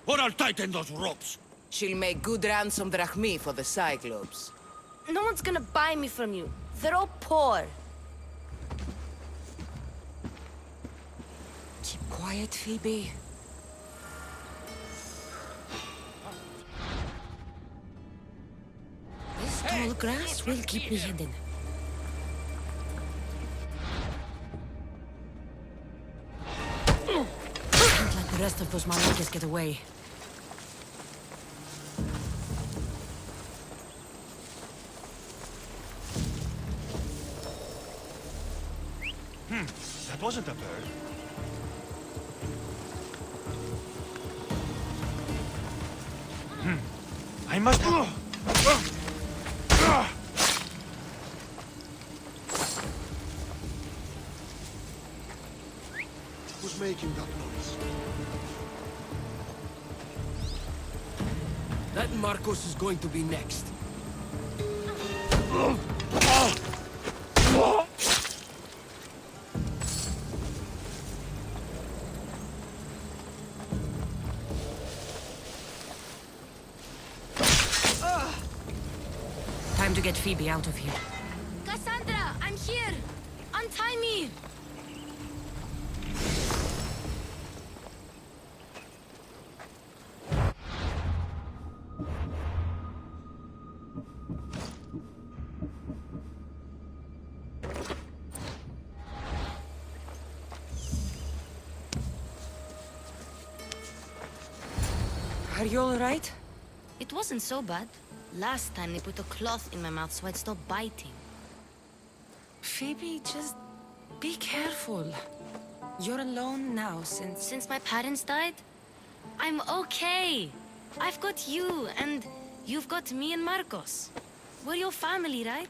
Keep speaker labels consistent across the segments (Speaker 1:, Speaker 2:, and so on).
Speaker 1: or I'll tighten those ropes.
Speaker 2: She'll make good ransom drachmi for the Cyclops.
Speaker 3: No one's gonna buy me from you. They're all poor.
Speaker 2: Keep quiet, Phoebe. This tall grass will keep me hidden. Can't let the rest of those Malakas get away.
Speaker 4: That wasn't a bird. I must...
Speaker 5: Who's making that noise?
Speaker 1: That Marcos is going to be next.
Speaker 2: Time to get Phoebe out of here.
Speaker 3: Cassandra, I'm here! Untie me!
Speaker 2: Are you all right?
Speaker 3: It wasn't so bad. Last time they put a cloth in my mouth so I'd stop biting.
Speaker 2: Phoebe, just be careful. You're alone now
Speaker 3: Since my parents died, I'm okay. I've got you, and you've got me and Marcos. We're your family, right?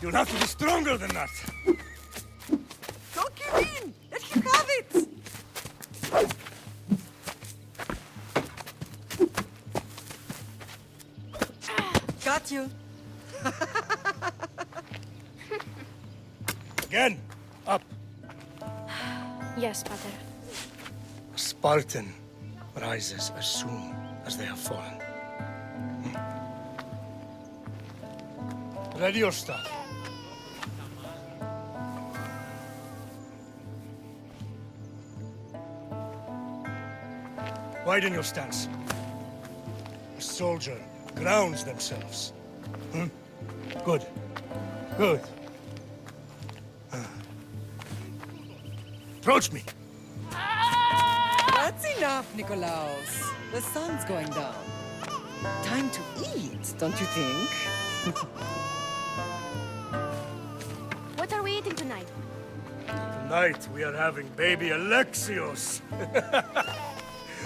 Speaker 4: You'll have to be stronger than that.
Speaker 2: Don't give in! Let him have it! Got you.
Speaker 4: Again. Up.
Speaker 3: Yes, Pater.
Speaker 4: A Spartan rises as soon as they have fallen. Ready your staff. Widen your stance. A soldier grounds themselves. Good. Good. Approach me.
Speaker 6: That's enough, Nikolaos. The sun's going down. Time to eat, don't you think?
Speaker 3: What are we eating tonight?
Speaker 4: Tonight we are having baby Alexios.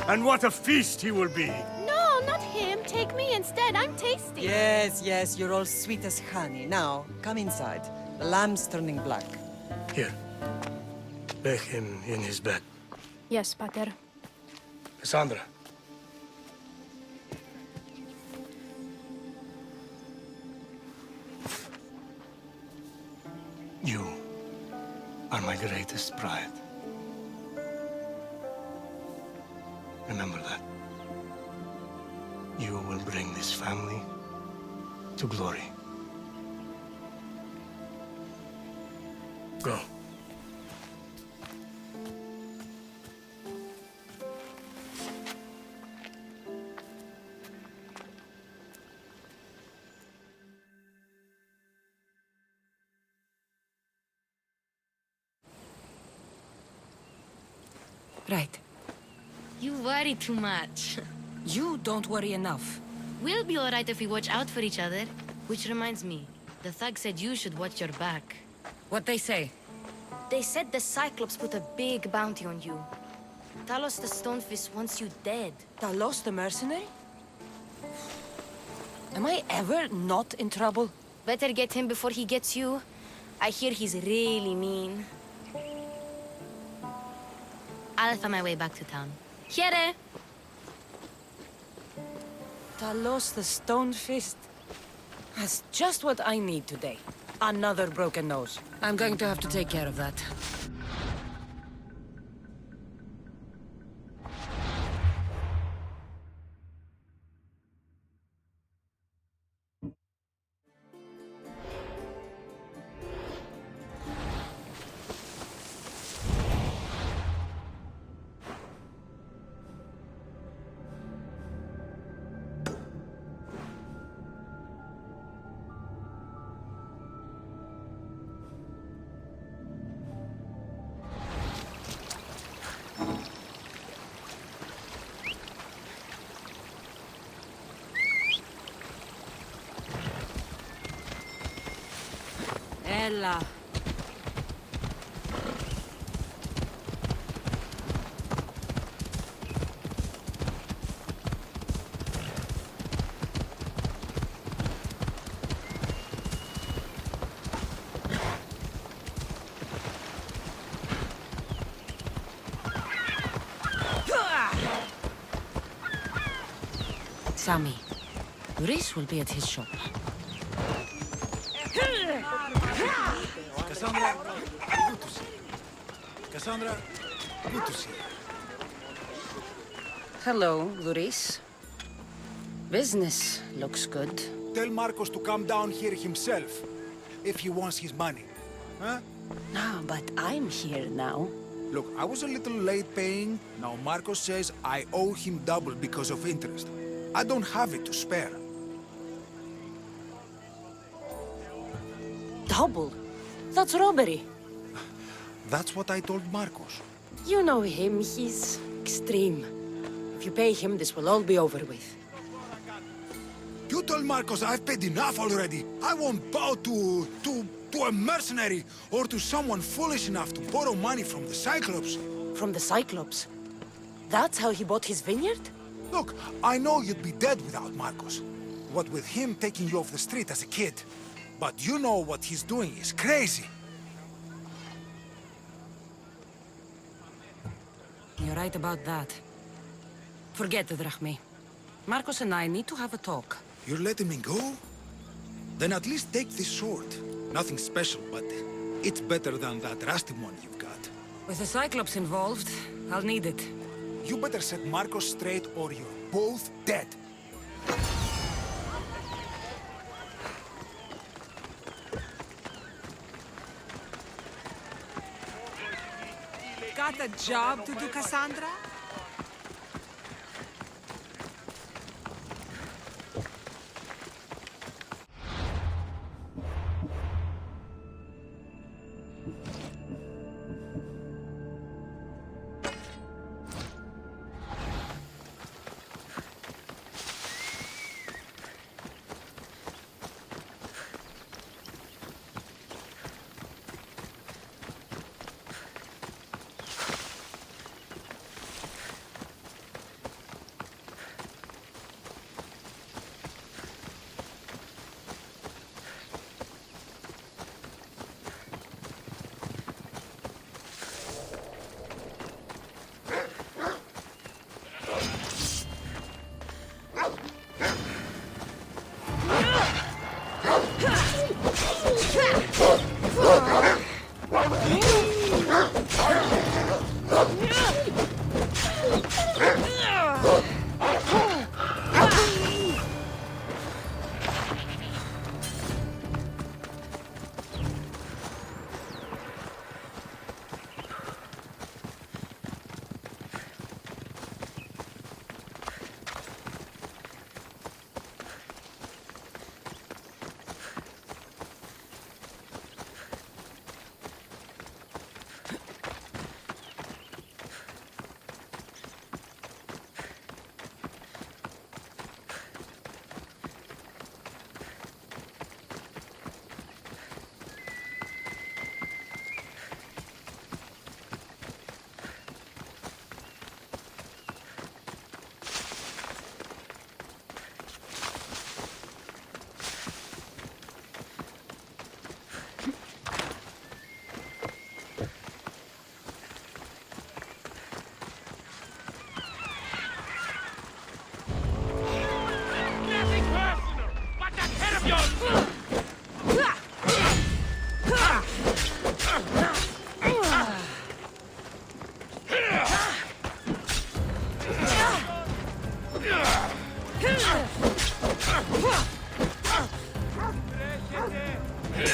Speaker 4: And what a feast he will be.
Speaker 3: No, not him. Take me instead. I'm tasty.
Speaker 6: Yes, yes, you're all sweet as honey. Now, come inside. The lamb's turning black.
Speaker 4: Here. Lay him in his bed.
Speaker 3: Yes, Pater.
Speaker 4: Cassandra. You are my greatest pride. Remember that. You will bring this family to glory. Go.
Speaker 2: Right.
Speaker 3: You worry too much.
Speaker 2: You don't worry enough.
Speaker 3: We'll be alright if we watch out for each other. Which reminds me, the thug said you should watch your back.
Speaker 2: What they say?
Speaker 3: They said the Cyclops put a big bounty on you. Talos the Stonefist wants you dead.
Speaker 2: Talos the mercenary? Am I ever not in trouble?
Speaker 3: Better get him before he gets you. I hear he's really mean. I'll find my way back to town. Here!
Speaker 2: Talos the Stone Fist.
Speaker 6: That's just what I need today. Another broken nose.
Speaker 2: I'm going to have to take care of that. Ella. Sammy, Luis will be at his shop.
Speaker 7: Cassandra, good to see you. Cassandra, good to see you.
Speaker 2: Hello, Luis. Business looks good.
Speaker 7: Tell Marcos to come down here himself, if he wants his money. Huh?
Speaker 2: No, but I'm here now.
Speaker 7: Look, I was a little late paying. Now Marcos says I owe him double because of interest. I don't have it to spare.
Speaker 6: Double? That's robbery.
Speaker 7: That's what I told Marcos.
Speaker 6: You know him, he's extreme. If you pay him, this will all be over with.
Speaker 7: You told Marcos I've paid enough already. I won't bow to a mercenary or to someone foolish enough to borrow money from the Cyclops.
Speaker 6: From the Cyclops? That's how he bought his vineyard?
Speaker 7: Look, I know you'd be dead without Marcos. What with him taking you off the street as a kid. But you know what he's doing is crazy.
Speaker 2: You're right about that. Forget the Drachme. Marcos and I need to have a talk.
Speaker 7: You're letting me go? Then at least take this sword. Nothing special, but it's better than that rusty one you've got.
Speaker 2: With the Cyclops involved, I'll need it.
Speaker 7: You better set Marcos straight or you're both dead.
Speaker 8: Got a job to do, Cassandra?
Speaker 2: You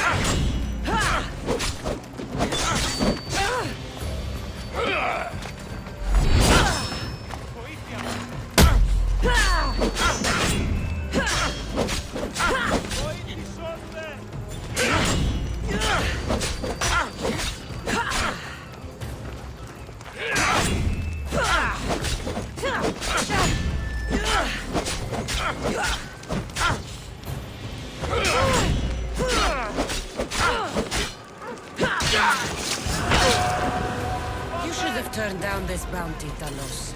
Speaker 2: should have turned down this bounty, Talos.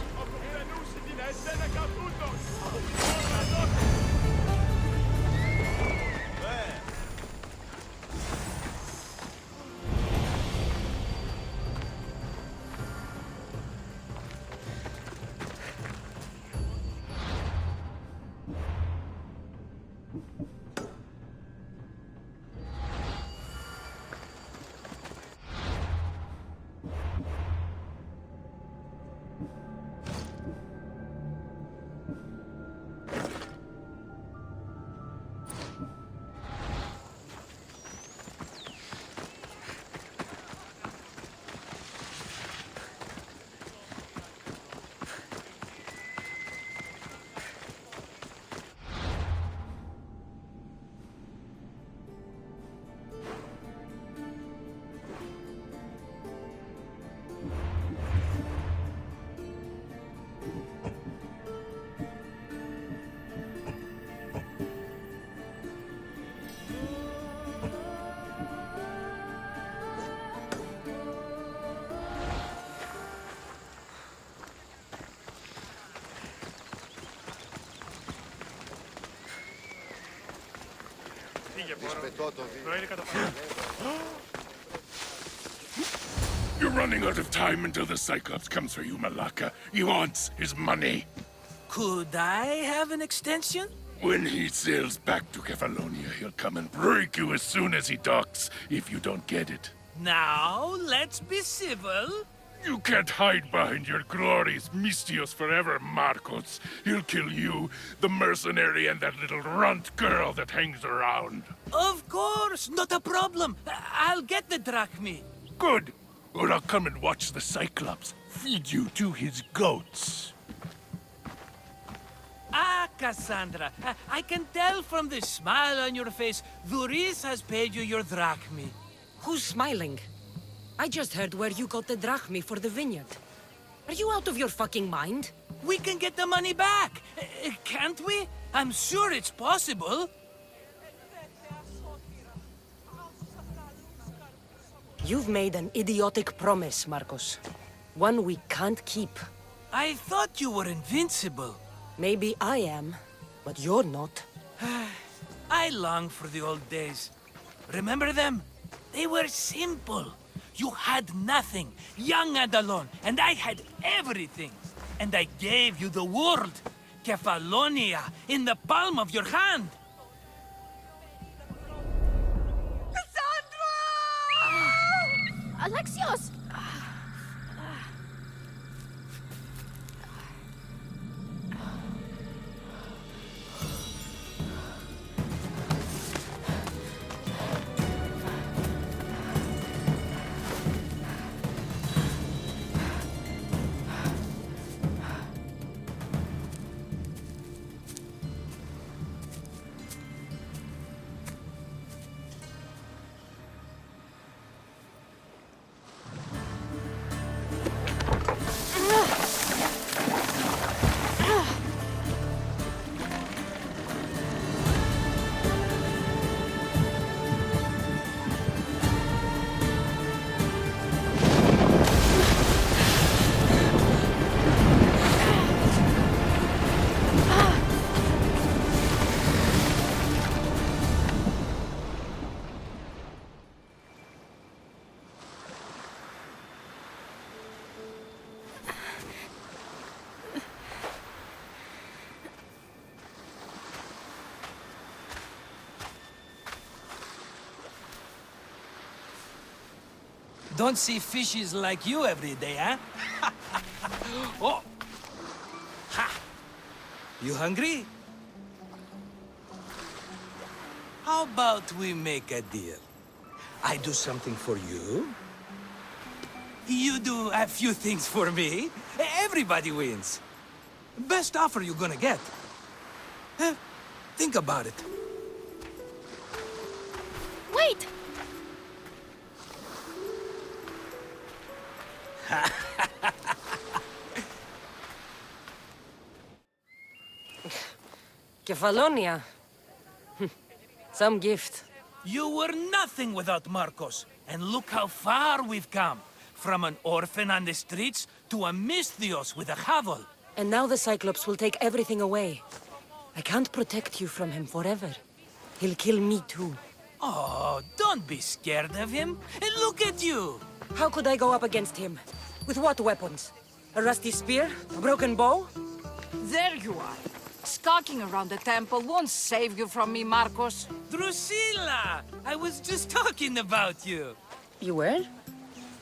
Speaker 9: You're running out of time until the Cyclops comes for you, Malaka. He wants his money.
Speaker 1: Could I have an extension?
Speaker 9: When he sails back to Kefalonia, he'll come and break you as soon as he docks, if you don't get it.
Speaker 1: Now, let's be civil.
Speaker 9: You can't hide behind your glorious Mistios forever, Marcos. He'll kill you, the mercenary, and that little runt girl that hangs around.
Speaker 1: Of course, not a problem. I'll get the drachmi.
Speaker 9: Good. Or I'll come and watch the Cyclops feed you to his goats.
Speaker 1: Ah, Cassandra, I can tell from the smile on your face, Duris has paid you your drachmi.
Speaker 2: Who's smiling? I just heard where you got the drachmi for the vineyard. Are you out of your fucking mind?
Speaker 1: We can get the money back, can't we? I'm sure it's possible.
Speaker 2: You've made an idiotic promise, Marcos. One we can't keep.
Speaker 1: I thought you were invincible.
Speaker 2: Maybe I am, but you're not.
Speaker 1: I long for the old days. Remember them? They were simple. You had nothing, young and alone, and I had everything. And I gave you the world, Kefalonia, in the palm of your hand.
Speaker 3: Alexios!
Speaker 1: Don't see fishes like you every day, huh? Oh! Ha! You hungry? How about we make a deal? I do something for you. You do a few things for me. Everybody wins. Best offer you're gonna get. Think about it.
Speaker 3: Wait!
Speaker 2: Kefalonia. Some gift.
Speaker 1: You were nothing without Marcos. And look how far we've come. From an orphan on the streets to a Misthios with a Havel.
Speaker 2: And now the Cyclops will take everything away. I can't protect you from him forever. He'll kill me too.
Speaker 1: Oh, don't be scared of him. And look at you.
Speaker 2: How could I go up against him? With what weapons? A rusty spear? A broken bow?
Speaker 8: There you are. Skulking around the temple won't save you from me, Marcos.
Speaker 1: Drusilla! I was just talking about you.
Speaker 2: You were?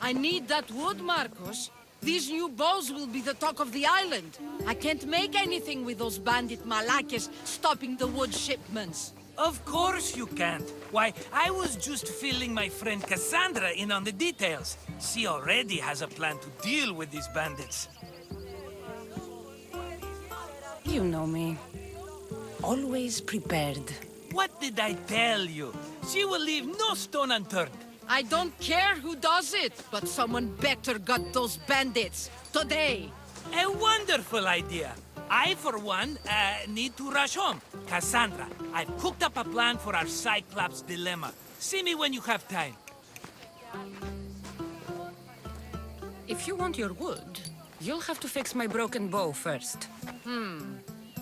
Speaker 8: I need that wood, Marcos. These new bows will be the talk of the island. I can't make anything with those bandit malakes stopping the wood shipments.
Speaker 1: Of course you can't. Why, I was just filling my friend Cassandra in on the details. She already has a plan to deal with these bandits.
Speaker 2: You know me. Always prepared.
Speaker 1: What did I tell you? She will leave no stone unturned.
Speaker 8: I don't care who does it, but someone better got those bandits. Today.
Speaker 1: A wonderful idea. I, for one, need to rush home. Cassandra, I've cooked up a plan for our Cyclops dilemma. See me when you have time.
Speaker 2: If you want your wood, you'll have to fix my broken bow first.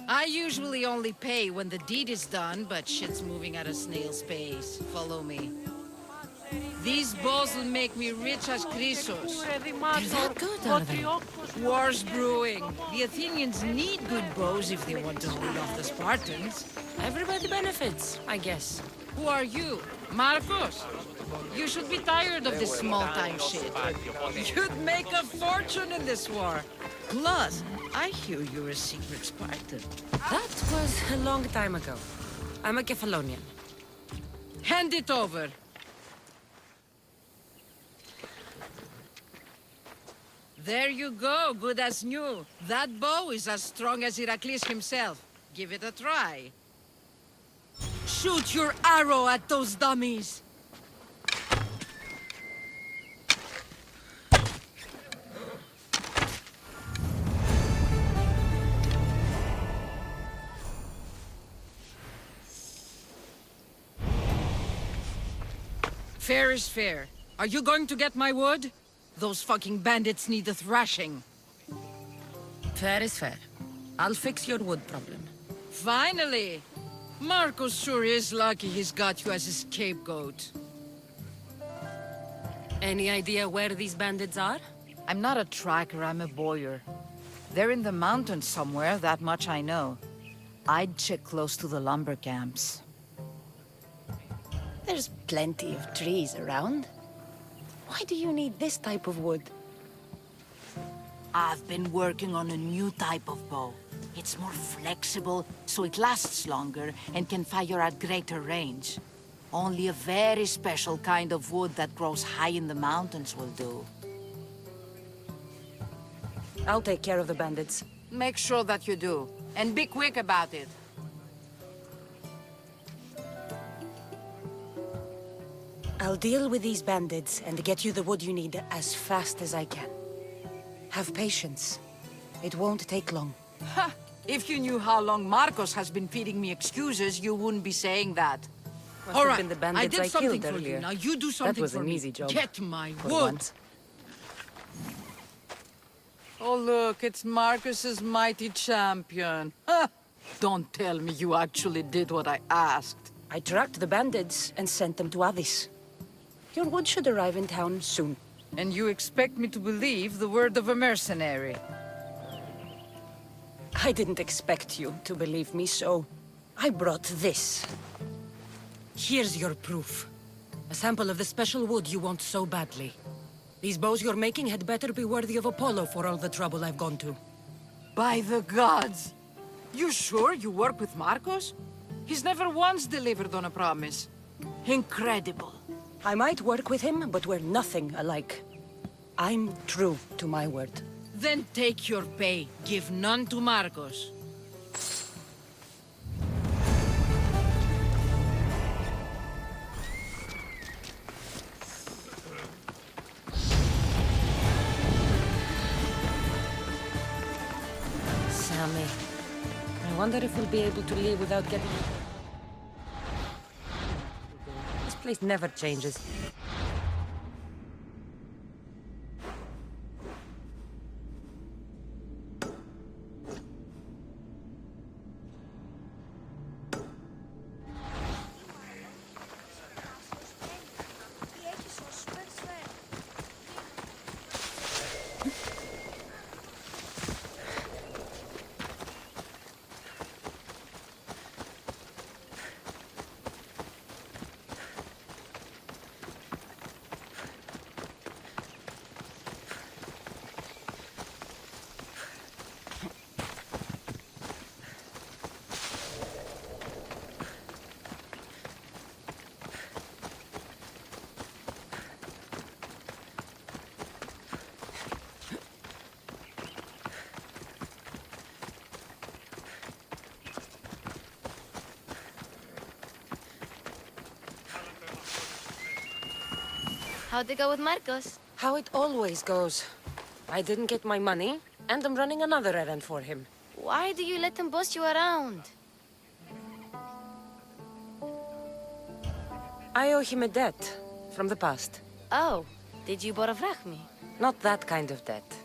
Speaker 8: I usually only pay when the deed is done, but shit's moving at a snail's pace. Follow me. These bows will make me rich as Chrysos.
Speaker 2: They're that good, are they?
Speaker 8: War's brewing. The Athenians need good bows if they want to hold off the Spartans.
Speaker 2: Everybody benefits, I guess.
Speaker 8: Who are you? Marcos? You should be tired of this small-time shit. You'd make a fortune in this war. Plus, I hear you're a secret Spartan.
Speaker 2: That was a long time ago. I'm a Kefalonian.
Speaker 8: Hand it over. There you go, good as new. That bow is as strong as Heracles himself. Give it a try. Shoot your arrow at those dummies! Fair is fair. Are you going to get my wood? Those fucking bandits need a thrashing.
Speaker 2: Fair is fair. I'll fix your wood problem.
Speaker 8: Finally! Marcos sure is lucky he's got you as his scapegoat.
Speaker 2: Any idea where these bandits are?
Speaker 10: I'm not a tracker, I'm a bowyer. They're in the mountains somewhere, that much I know. I'd check close to the lumber camps.
Speaker 2: There's plenty of trees around. Why do you need this type of wood?
Speaker 10: I've been working on a new type of bow. It's more flexible, so it lasts longer and can fire at greater range. Only a very special kind of wood that grows high in the mountains will do.
Speaker 2: I'll take care of the bandits.
Speaker 10: Make sure that you do, and be quick about it.
Speaker 2: I'll deal with these bandits and get you the wood you need as fast as I can. Have patience. It won't take long.
Speaker 10: Ha! If you knew how long Marcos has been feeding me excuses, you wouldn't be saying that.
Speaker 2: Must
Speaker 8: All
Speaker 2: have
Speaker 8: right,
Speaker 2: been the
Speaker 8: I
Speaker 2: bandits
Speaker 8: did something
Speaker 2: killed
Speaker 8: for
Speaker 2: earlier.
Speaker 8: you. Now you do something
Speaker 2: That was
Speaker 8: for
Speaker 2: an
Speaker 8: me.
Speaker 2: easy job.
Speaker 8: Get my
Speaker 2: For
Speaker 8: wood.
Speaker 2: once.
Speaker 10: Oh look, it's Marcus's mighty champion. Ha! Don't tell me you actually did what I asked.
Speaker 2: I tracked the bandits and sent them to Addis. Your wood should arrive in town soon.
Speaker 10: And you expect me to believe the word of a mercenary?
Speaker 2: I didn't expect you to believe me, so I brought this. Here's your proof. A sample of the special wood you want so badly. These bows you're making had better be worthy of Apollo for all the trouble I've gone to.
Speaker 10: By the gods! You sure you work with Marcos?
Speaker 8: He's never once delivered on a promise. Incredible.
Speaker 2: I might work with him, but we're nothing alike. I'm true to my word.
Speaker 8: Then take your pay. Give none to Marcos.
Speaker 2: Sammy. I wonder if we'll be able to leave without getting... This place never changes.
Speaker 3: How'd it go with Marcos?
Speaker 2: How it always goes. I didn't get my money, and I'm running another errand for him.
Speaker 3: Why do you let him boss you around?
Speaker 2: I owe him a debt from the past.
Speaker 3: Oh, did you borrow me?
Speaker 2: Not that kind of debt.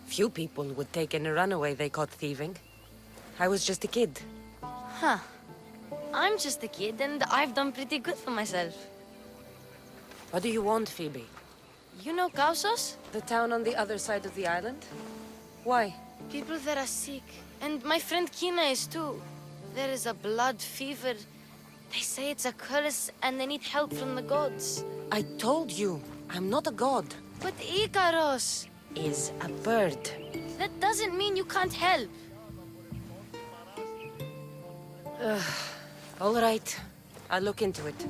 Speaker 2: Few people would take in a runaway they caught thieving. I was just a kid.
Speaker 3: Huh. I'm just a kid, and I've done pretty good for myself.
Speaker 2: What do you want, Phoebe?
Speaker 3: You know Kausos?
Speaker 2: The town on the other side of the island? Why?
Speaker 3: People there are sick. And my friend Kina is too. There is a blood fever. They say it's a curse and they need help from the gods.
Speaker 2: I told you, I'm not a god.
Speaker 3: But Ikaros
Speaker 2: Is a bird.
Speaker 3: That doesn't mean you can't help.
Speaker 2: All right. I'll look into it.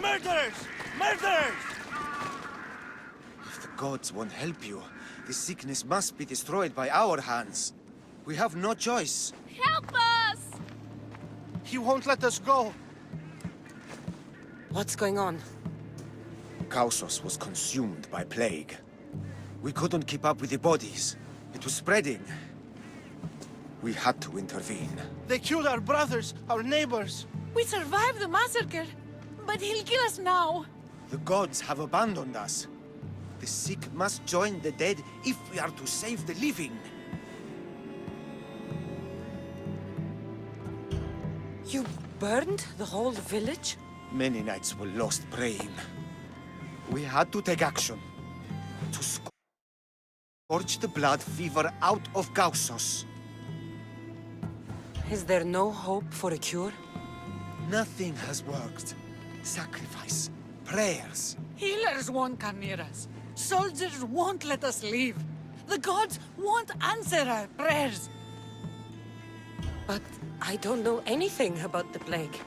Speaker 4: Murderers! Murderers!
Speaker 11: If the gods won't help you, the sickness must be destroyed by our hands. We have no choice.
Speaker 3: Help us!
Speaker 4: He won't let us go.
Speaker 2: What's going on?
Speaker 11: Kausos was consumed by plague. We couldn't keep up with the bodies. It was spreading. We had to intervene.
Speaker 4: They killed our brothers, our neighbors.
Speaker 10: We survived the massacre, but he'll kill us now.
Speaker 11: The gods have abandoned us. The sick must join the dead if we are to save the living.
Speaker 2: You burned the whole village?
Speaker 11: Many nights were lost praying. We had to take action. To scorch the blood fever out of Kausos.
Speaker 2: Is there no hope for a cure?
Speaker 11: Nothing has worked. Sacrifice, prayers.
Speaker 10: Healers won't come near us. Soldiers won't let us leave. The gods won't answer our prayers.
Speaker 2: But I don't know anything about the plague.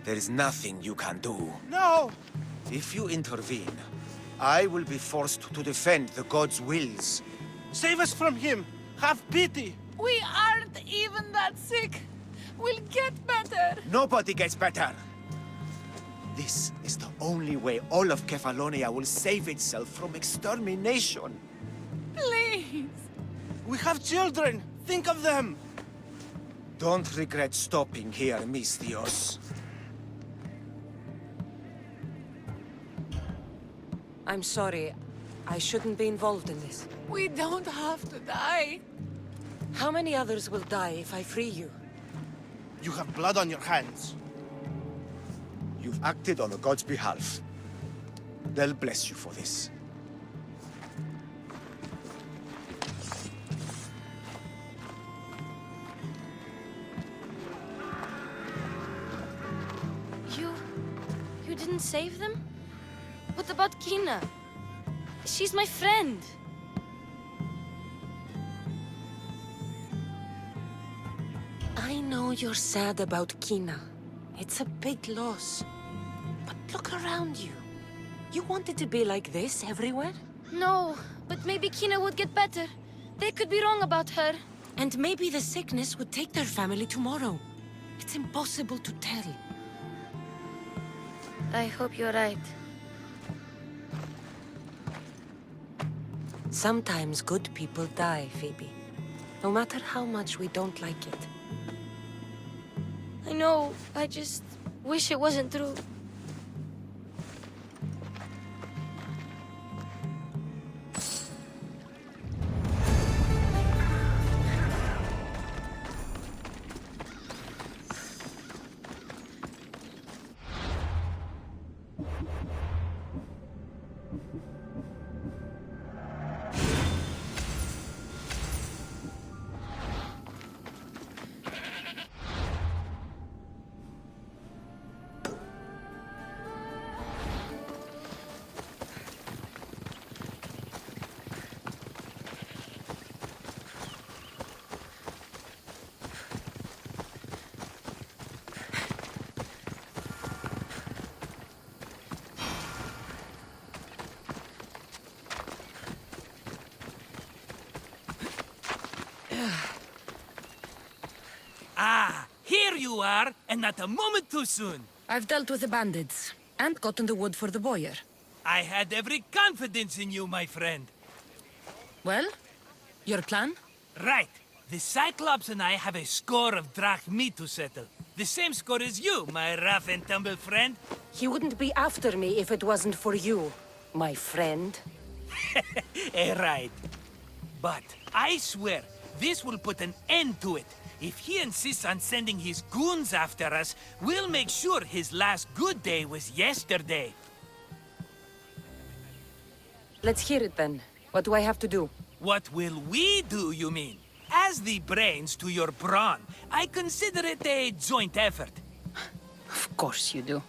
Speaker 11: There is nothing you can do.
Speaker 4: No!
Speaker 11: If you intervene, I will be forced to defend the gods' wills.
Speaker 4: Save us from him! Have pity!
Speaker 10: We aren't even that sick. We'll get better.
Speaker 11: Nobody gets better! This is the only way all of Kefalonia will save itself from extermination.
Speaker 10: Please.
Speaker 4: We have children! Think of them!
Speaker 11: Don't regret stopping here, Misthios.
Speaker 2: I'm sorry. I shouldn't be involved in this.
Speaker 10: We don't have to die.
Speaker 2: How many others will die if I free you?
Speaker 4: You have blood on your hands.
Speaker 11: You've acted on the gods' behalf. They'll bless you for this.
Speaker 3: You didn't save them? What about Kina? She's my friend.
Speaker 2: I know you're sad about Kina. It's a big loss. But look around you. You want it to be like this everywhere?
Speaker 3: No, but maybe Kina would get better. They could be wrong about her.
Speaker 2: And maybe the sickness would take their family tomorrow. It's impossible to tell.
Speaker 3: I hope you're right.
Speaker 2: Sometimes good people die, Phoebe. No matter how much we don't like it.
Speaker 3: I know, I just wish it wasn't true.
Speaker 1: Ah, here you are, and not a moment too soon.
Speaker 2: I've dealt with the bandits, and gotten the wood for the boiler.
Speaker 1: I had every confidence in you, my friend.
Speaker 2: Well, your plan?
Speaker 1: Right. The Cyclops and I have a score of drachmi to settle. The same score as you, my rough and tumble friend.
Speaker 2: He wouldn't be after me if it wasn't for you, my friend.
Speaker 1: Right. But I swear, this will put an end to it. If he insists on sending his goons after us, we'll make sure his last good day was yesterday.
Speaker 2: Let's hear it then. What do I have to do?
Speaker 1: What will we do, you mean? As the brains to your brawn, I consider it a joint effort.
Speaker 2: Of course you do.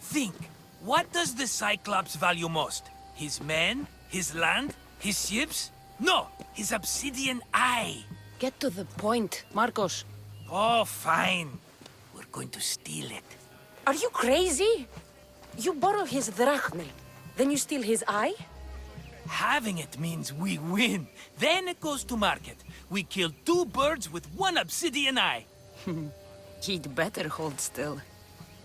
Speaker 1: Think, what does the Cyclops value most? His men? His land? His ships? No, his obsidian eye.
Speaker 2: Get to the point, Marcos.
Speaker 1: Oh, fine. We're going to steal it.
Speaker 2: Are you crazy? You borrow his drachme, then you steal his eye?
Speaker 1: Having it means we win. Then it goes to market. We kill 2 birds with 1 obsidian eye.
Speaker 2: He'd better hold still,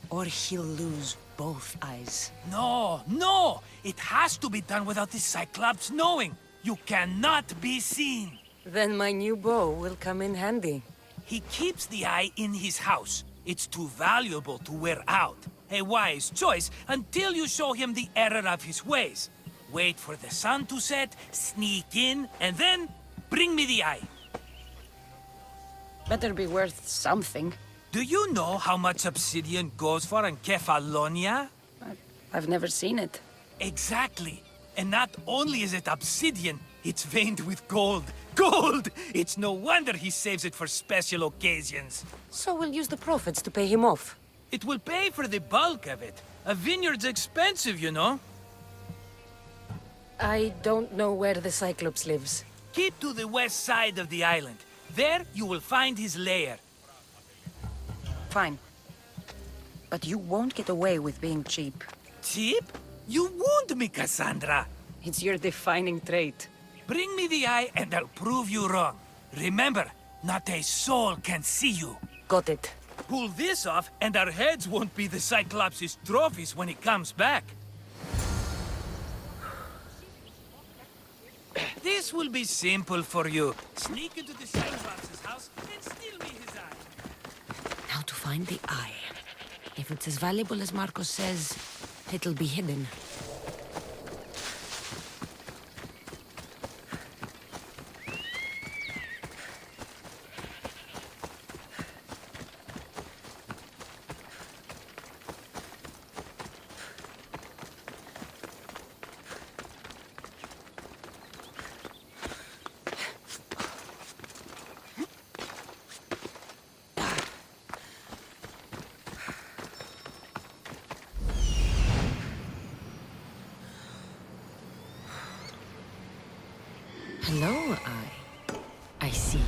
Speaker 2: or he'll lose both eyes.
Speaker 1: No, no! It has to be done without the Cyclops knowing. You cannot be seen.
Speaker 2: Then my new bow will come in handy.
Speaker 1: He keeps the eye in his house. It's too valuable to wear out. A wise choice until you show him the error of his ways. Wait for the sun to set, sneak in, and then bring me the eye.
Speaker 2: Better be worth something.
Speaker 1: Do you know how much obsidian goes for in Kefalonia?
Speaker 2: I've never seen it.
Speaker 1: Exactly. And not only is it obsidian, it's veined with gold. Gold! It's no wonder he saves it for special occasions.
Speaker 2: So we'll use the profits to pay him off.
Speaker 1: It will pay for the bulk of it. A vineyard's expensive, you know.
Speaker 2: I don't know where the Cyclops lives.
Speaker 1: Keep to the west side of the island. There you will find his lair.
Speaker 2: Fine. But you won't get away with being cheap.
Speaker 1: Cheap? You wound me, Cassandra.
Speaker 2: It's your defining trait.
Speaker 1: Bring me the eye and I'll prove you wrong. Remember, not a soul can see you.
Speaker 2: Got it.
Speaker 1: Pull this off and our heads won't be the Cyclops' trophies when he comes back. This will be simple for you. Sneak into the Cyclops' house and steal me his eye.
Speaker 2: Now to find the eye. If it's as valuable as Marcos says, it'll be hidden. Hello, Eye. I see you.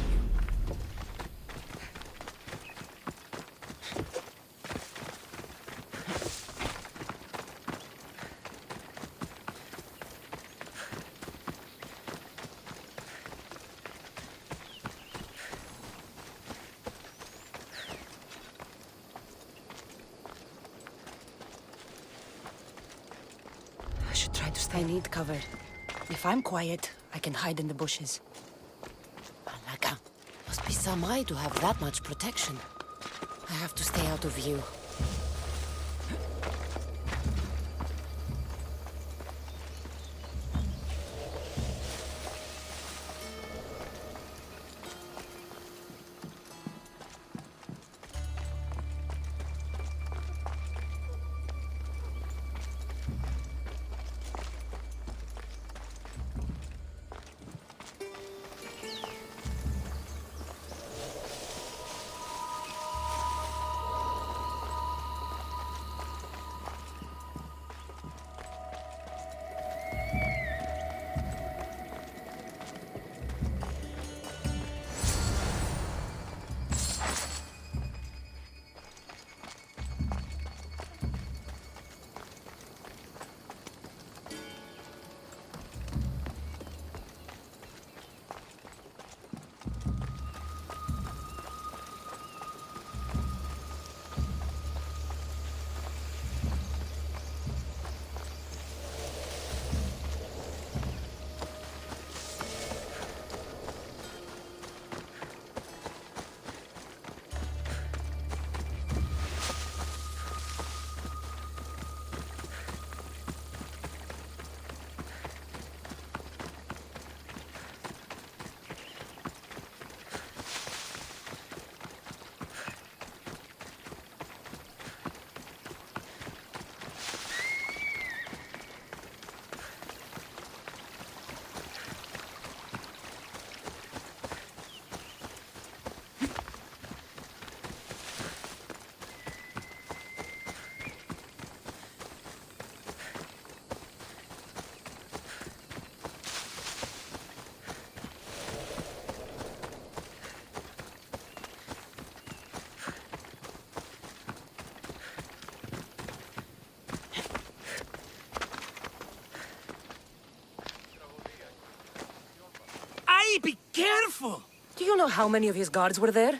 Speaker 2: I should try to stay. I need cover. If I'm quiet, I can hide in the bushes. Malaka, must be some eye to have that much protection. I have to stay out of view.
Speaker 1: useful.
Speaker 2: Do you know how many of his guards were there?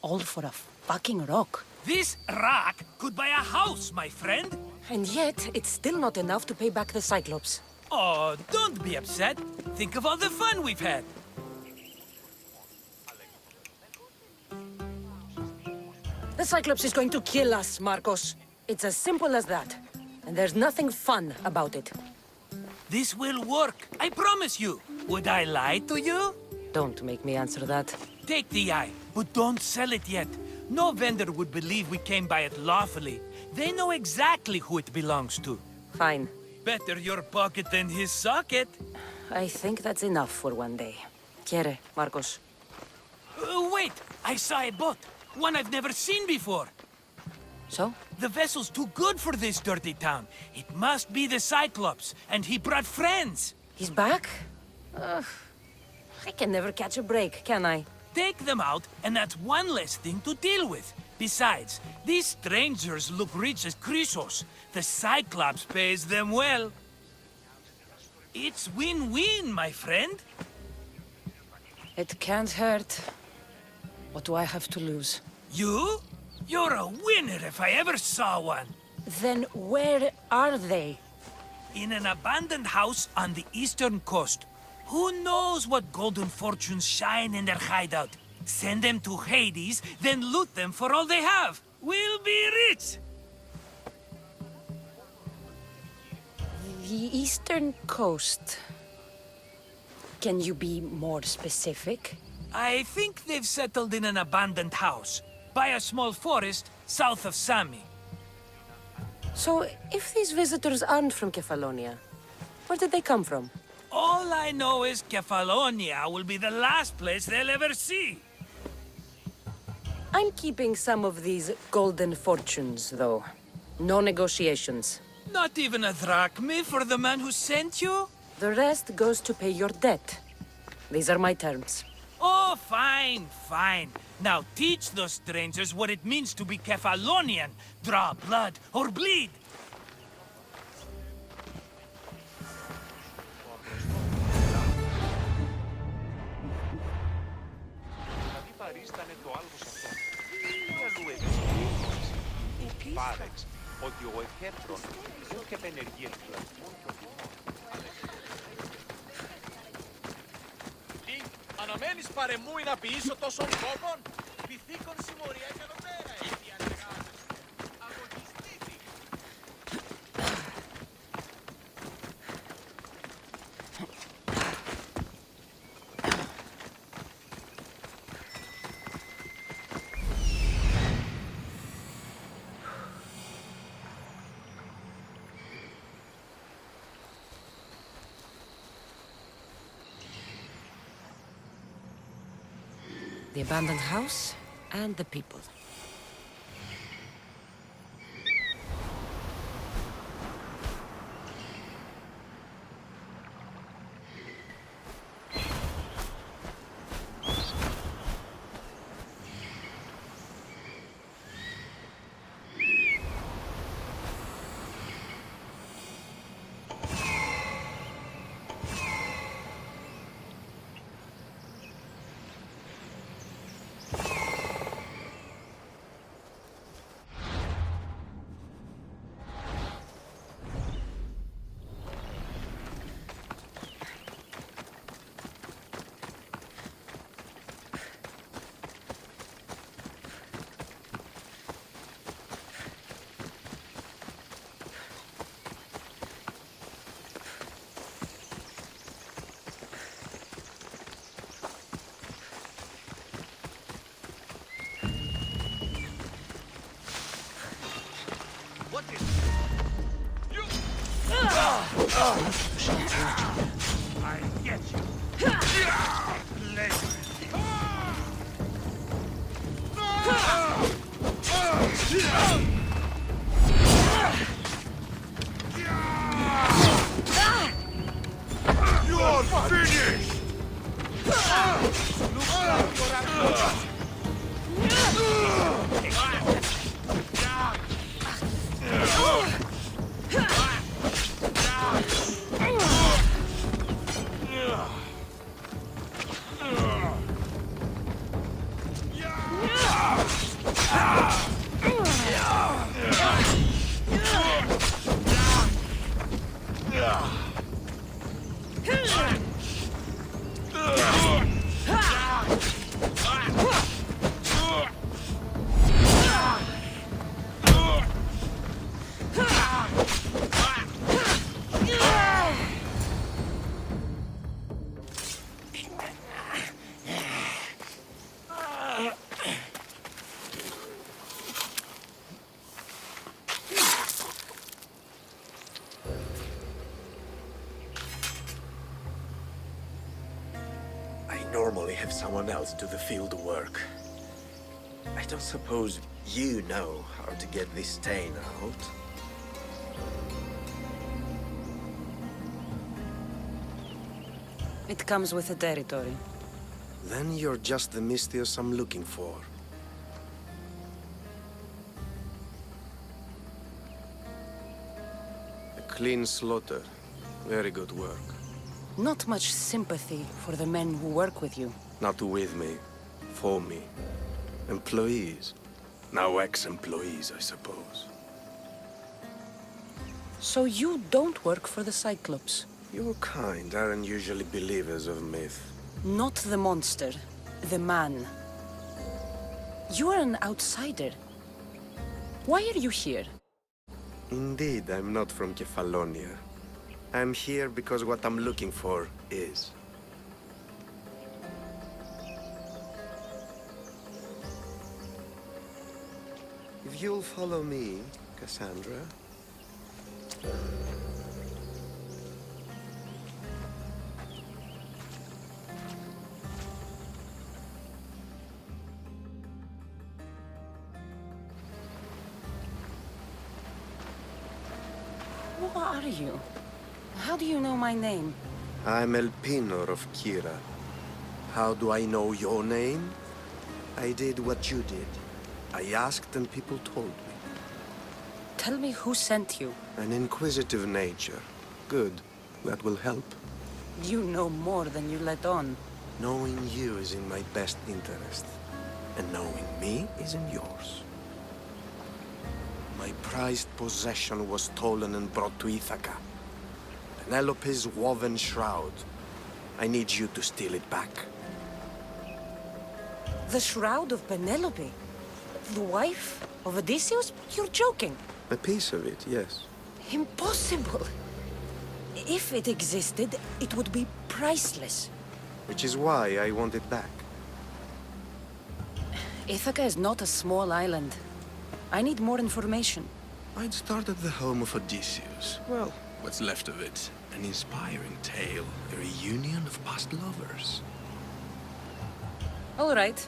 Speaker 2: All for a fucking rock.
Speaker 1: This rock could buy a house, my friend.
Speaker 2: And yet, it's still not enough to pay back the Cyclops.
Speaker 1: Oh, don't be upset. Think of all the fun we've had.
Speaker 2: The Cyclops is going to kill us, Marcos. It's as simple as that. And there's nothing fun about it.
Speaker 1: This will work, I promise you. Would I lie to you?
Speaker 2: Don't make me answer that.
Speaker 1: Take the eye, but don't sell it yet. No vendor would believe we came by it lawfully. They know exactly who it belongs to.
Speaker 2: Fine.
Speaker 1: Better your pocket than his socket.
Speaker 2: I think that's enough for one day. Quiere, Marcos.
Speaker 1: Wait! I saw a boat. One I've never seen before.
Speaker 2: So?
Speaker 1: The vessel's too good for this dirty town. It must be the Cyclops, and he brought friends.
Speaker 2: He's back? I can never catch a break, can I?
Speaker 1: Take them out, and that's one less thing to deal with. Besides, these strangers look rich as Chrysos. The Cyclops pays them well. It's win-win, my friend.
Speaker 2: It can't hurt. What do I have to lose?
Speaker 1: You? You're a winner if I ever saw one.
Speaker 2: Then where are they?
Speaker 1: In an abandoned house on the eastern coast. Who knows what golden fortunes shine in their hideout? Send them to Hades, then loot them for all they have. We'll be rich!
Speaker 2: The eastern coast. Can you be more specific?
Speaker 1: I think they've settled in an abandoned house, by a small forest south of Sami.
Speaker 2: So, if these visitors aren't from Kefalonia, where did they come from?
Speaker 1: All I know is Kefalonia will be the last place they'll ever see.
Speaker 2: I'm keeping some of these golden fortunes, though. No negotiations.
Speaker 1: Not even a drachme for the man who sent you?
Speaker 2: The rest goes to pay your debt. These are my terms.
Speaker 1: Oh, fine, fine. Now teach those strangers what it means to be Kefalonian. Draw blood or bleed.
Speaker 12: ότι ο Εχέπρον είχε επενεργεί εκπλασμού και ότι τι, αναμένεις παρεμούει να ποιήσω τόσων κόπων, πυθίκον συμμορία και εδώ πέρα, έτσι ανεργάζεσαι, αγωνιστήτη.
Speaker 2: The abandoned house and the people.
Speaker 4: I get you.
Speaker 12: You're finished!
Speaker 13: Normally have someone else do the field work. I don't suppose you know how to get this stain out.
Speaker 2: It comes with the territory.
Speaker 13: Then you're just the Misthios I'm looking for. A clean slaughter. Very good work.
Speaker 2: Not much sympathy for the men who work with you.
Speaker 13: Not with me. For me. Employees. Now ex-employees, I suppose.
Speaker 2: So you don't work for the Cyclops?
Speaker 13: Your kind aren't usually believers of myth.
Speaker 2: Not the monster. The man. You are an outsider. Why are you here?
Speaker 13: Indeed, I'm not from Kefalonia. I'm here because what I'm looking for is. If you'll follow me, Cassandra.
Speaker 2: Who are you? How do you know my name?
Speaker 13: I'm Elpinor of Kira. How do I know your name? I did what you did. I asked and people told me.
Speaker 2: Tell me who sent you.
Speaker 13: An inquisitive nature. Good. That will help.
Speaker 2: You know more than you let on.
Speaker 13: Knowing you is in my best interest. And knowing me is in yours. My prized possession was stolen and brought to Ithaca. Penelope's woven shroud. I need you to steal it back.
Speaker 2: The shroud of Penelope? The wife of Odysseus? You're joking.
Speaker 13: A piece of it, yes.
Speaker 2: Impossible. If it existed, it would be priceless.
Speaker 13: Which is why I want it back.
Speaker 2: Ithaca is not a small island. I need more information.
Speaker 13: I'd start at the home of Odysseus. Well, what's left of it. An inspiring tale. A reunion of past lovers.
Speaker 2: All right.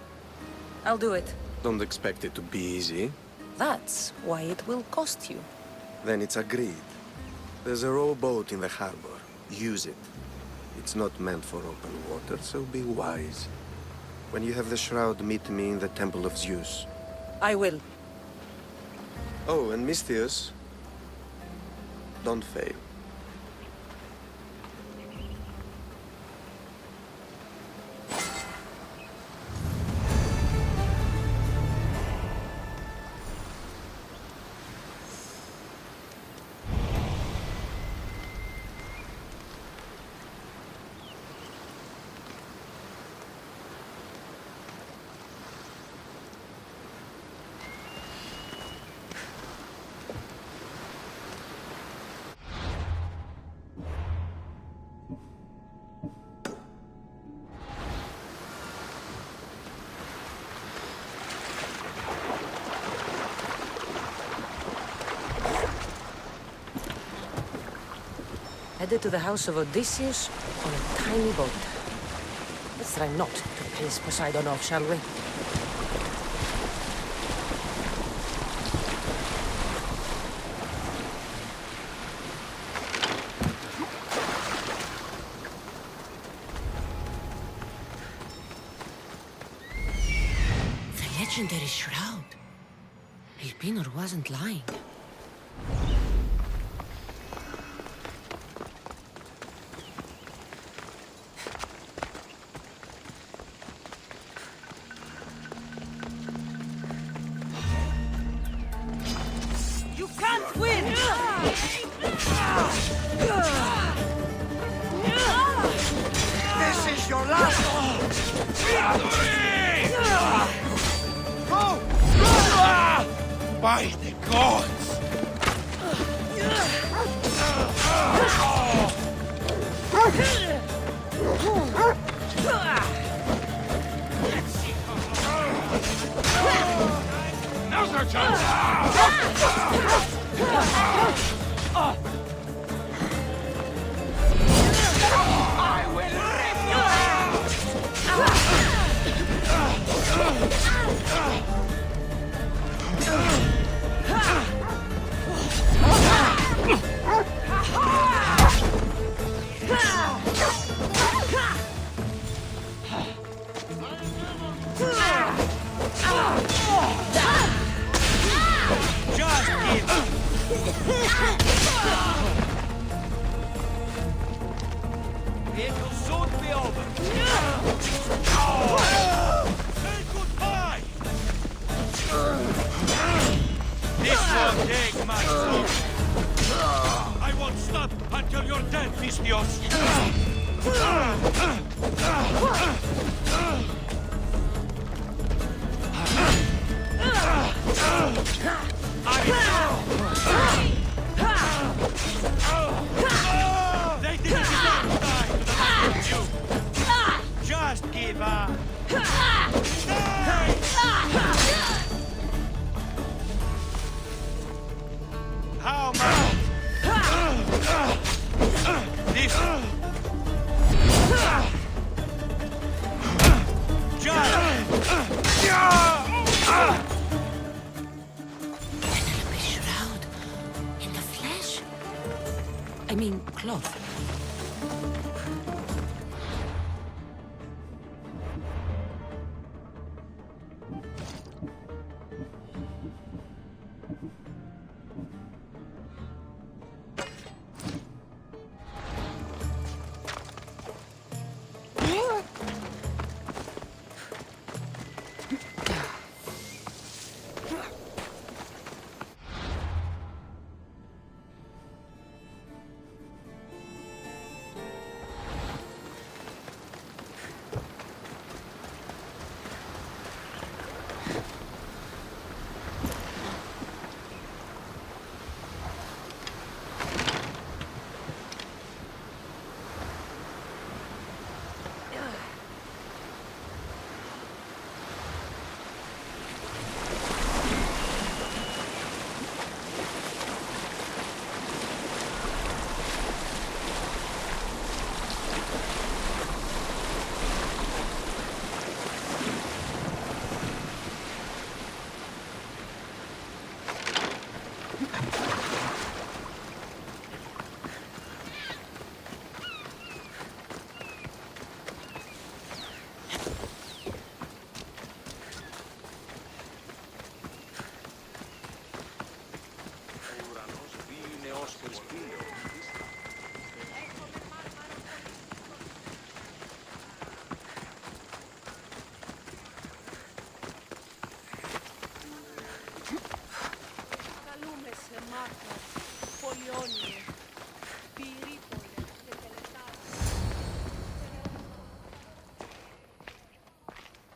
Speaker 2: I'll do it.
Speaker 13: Don't expect it to be easy.
Speaker 2: That's why it will cost you.
Speaker 13: Then it's agreed. There's a rowboat in the harbor. Use it. It's not meant for open water, so be wise. When you have the shroud, meet me in the Temple of Zeus.
Speaker 2: I will.
Speaker 13: Oh, and Misthios, don't fail.
Speaker 2: Headed to the house of Odysseus on a tiny boat. Let's try not to piss Poseidon off, shall we? The legendary shroud. Elpinor wasn't lying.
Speaker 8: You can't win!
Speaker 12: By the gods!
Speaker 9: Now's our chance!
Speaker 12: I will rip you out! It'll soon be over. Say goodbye. This won't take much longer. I won't stop until you're dead, Vistios. They didn't deserve to die to the likes of you. Just give up. Die! How much? This.
Speaker 2: Penelope's shroud. In the flesh? I mean, cloth.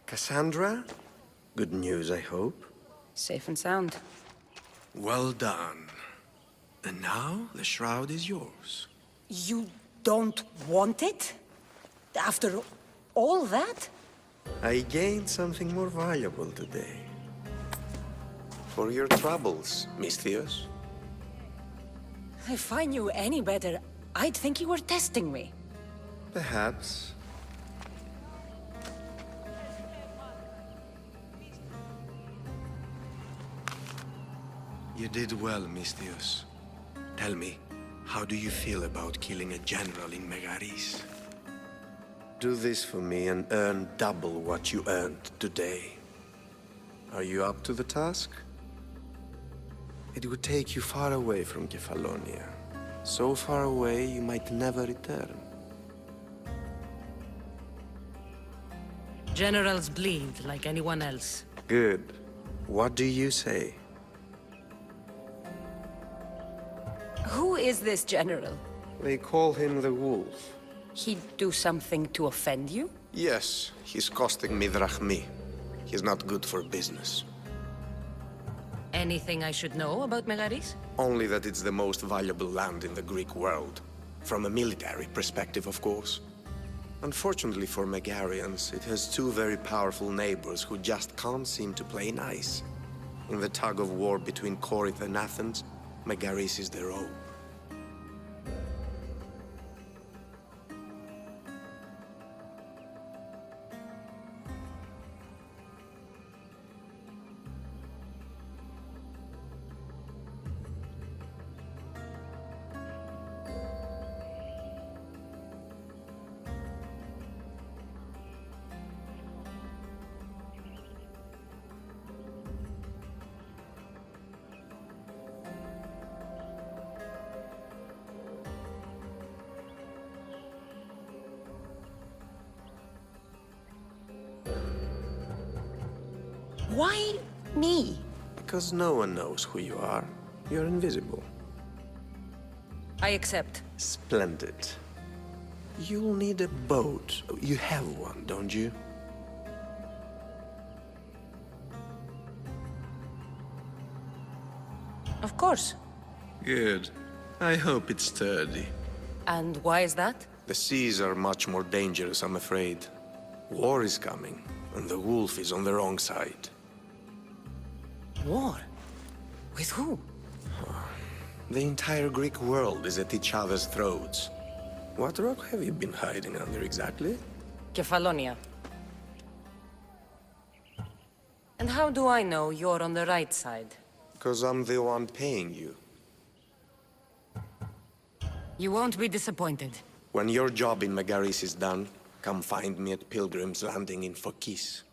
Speaker 13: Cassandra? Good news, I hope.
Speaker 2: Safe and sound.
Speaker 13: Well done. And now the shroud is yours.
Speaker 2: You don't want it? After all that?
Speaker 13: I gained something more valuable today. For your troubles, Misthios.
Speaker 2: If I knew any better, I'd think you were testing me.
Speaker 13: Perhaps. You did well, Misthios. Tell me, how do you feel about killing a general in Megaris? Do this for me and earn double what you earned today. Are you up to the task? It would take you far away from Kefalonia. So far away you might never return.
Speaker 2: Generals bleed like anyone else.
Speaker 13: Good. What do you say?
Speaker 2: Who is this general?
Speaker 13: They call him the Wolf.
Speaker 2: He'd do something to offend you?
Speaker 13: Yes, he's costing me drachmi. He's not good for business.
Speaker 2: Anything I should know about Megaris?
Speaker 13: Only that it's the most valuable land in the Greek world. From a military perspective, of course. Unfortunately for Megarians, it has two very powerful neighbors who just can't seem to play nice. In the tug of war between Corinth and Athens, Megaris is their own.
Speaker 2: Why me?
Speaker 13: Because no one knows who you are. You're invisible.
Speaker 2: I accept.
Speaker 13: Splendid. You'll need a boat. You have one, don't you?
Speaker 2: Of course.
Speaker 13: Good. I hope it's sturdy.
Speaker 2: And why is that?
Speaker 13: The seas are much more dangerous, I'm afraid. War is coming, and the wolf is on the wrong side.
Speaker 2: War? With who?
Speaker 13: The entire Greek world is at each other's throats. What rock have you been hiding under exactly?
Speaker 2: Kefalonia. And how do I know you're on the right side?
Speaker 13: Because I'm the one paying you.
Speaker 2: You won't be disappointed.
Speaker 13: When your job in Megaris is done, come find me at Pilgrim's Landing in Phokis.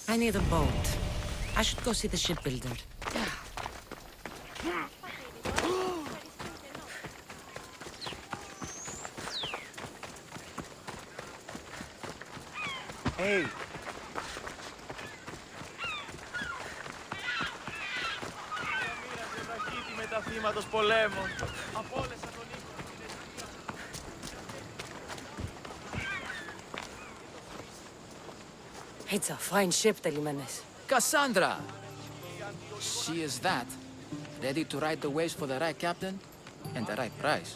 Speaker 2: I need a boat. I should go see the shipbuilder.
Speaker 12: Hey! Με τα θύματα πολέμων. Απόλυσα τον οίκο.
Speaker 2: It's a fine ship, Telimenes.
Speaker 14: Cassandra! She is that. Ready to ride the waves for the right captain and the right price.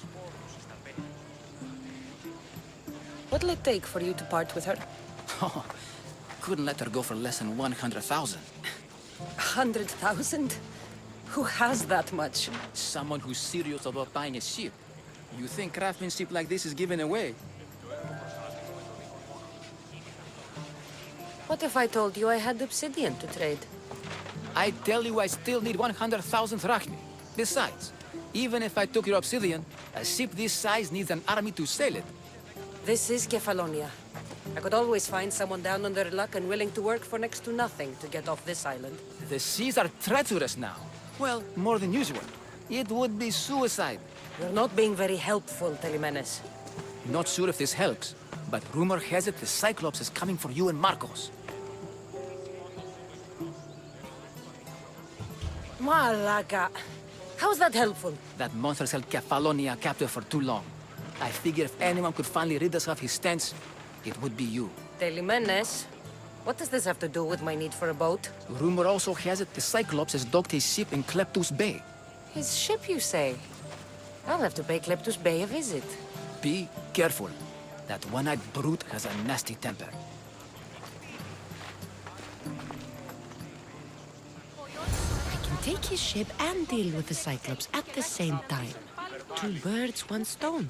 Speaker 2: What'll it take for you to part with her?
Speaker 14: Oh, couldn't let her go for less than 100,000.
Speaker 2: 100,000? Who has that much?
Speaker 14: Someone who's serious about buying a ship. You think craftsmanship like this is given away?
Speaker 2: What if I told you I had obsidian to trade?
Speaker 14: I tell you I still need 100,000 drachmi. Besides, even if I took your obsidian, a ship this size needs an army to sail it.
Speaker 2: This is Kefalonia. I could always find someone down on their luck and willing to work for next to nothing to get off this island.
Speaker 14: The seas are treacherous now. Well, more than usual. It would be suicide.
Speaker 2: You're not being very helpful, Telimenes.
Speaker 14: Not sure if this helps, but rumor has it the Cyclops is coming for you and Marcos.
Speaker 2: Malaga. How's that helpful?
Speaker 14: That monster's held Kefalonia captive for too long. I figure if anyone could finally rid us of his stench, it would be you.
Speaker 2: Telimenes, what does this have to do with my need for a boat?
Speaker 14: Rumor also has it the Cyclops has docked his ship in Kleptus Bay.
Speaker 2: His ship, you say? I'll have to pay Kleptus Bay a visit.
Speaker 14: Be careful. That one-eyed brute has a nasty temper.
Speaker 2: I can take his ship and deal with the Cyclops at the same time. Two birds, one stone.